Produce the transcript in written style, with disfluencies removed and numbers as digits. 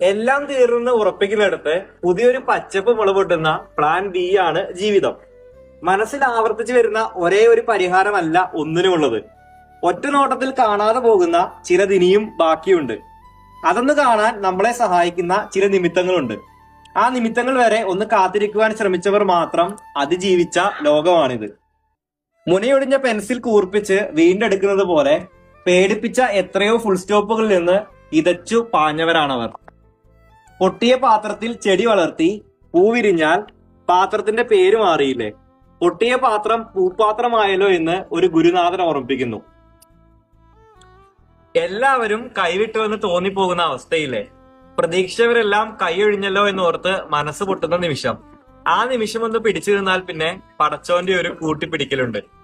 എല്ലാം തീർന്ന് ഉറപ്പിക്കുന്നിടത്ത് പുതിയൊരു പച്ചപ്പ് മുളപൊട്ടുന്ന പ്ലാൻ ബി ആണ് ജീവിതം. മനസ്സിൽ ആവർത്തിച്ചു വരുന്ന ഒരേ ഒരു പരിഹാരമല്ല ഒന്നിനുമുള്ളത്. ഒറ്റ നോട്ടത്തിൽ കാണാതെ പോകുന്ന ചിലതിനിയും ബാക്കിയുണ്ട്. അതൊന്ന് കാണാൻ നമ്മളെ സഹായിക്കുന്ന ചില നിമിത്തങ്ങളുണ്ട്. ആ നിമിത്തങ്ങൾ വരെ ഒന്ന് കാത്തിരിക്കുവാൻ ശ്രമിച്ചവർ മാത്രം അതിജീവിച്ച ലോകമാണിത്. മുനയൊടിഞ്ഞ പെൻസിൽ കൂർപ്പിച്ച് വീണ്ടെടുക്കുന്നത് പോലെ പേടിപ്പിച്ച എത്രയോ ഫുൾ സ്റ്റോപ്പുകളിൽ നിന്ന് ഇതച്ചു പാഞ്ഞവരാണവർ. പൊട്ടിയ പാത്രത്തിൽ ചെടി വളർത്തി പൂവിരിഞ്ഞാൽ പാത്രത്തിന്റെ പേര് മാറിയില്ലേ? പൊട്ടിയ പാത്രം പൂപ്പാത്രമായല്ലോ എന്ന് ഒരു ഗുരുനാഥൻ ഓർമ്മിപ്പിക്കുന്നു. എല്ലാവരും കൈവിട്ടുവെന്ന് തോന്നിപ്പോകുന്ന അവസ്ഥയില്ലേ? പ്രതീക്ഷിച്ചവരെല്ലാം കൈയൊഴിഞ്ഞല്ലോ എന്നോർത്ത് മനസ്സ് പൊട്ടുന്ന നിമിഷം. ആ നിമിഷം ഒന്ന് പിടിച്ചു നിന്നാൽ പിന്നെ പടച്ചോന്റെ ഒരു കൂട്ടിപ്പിടിക്കലുണ്ട്.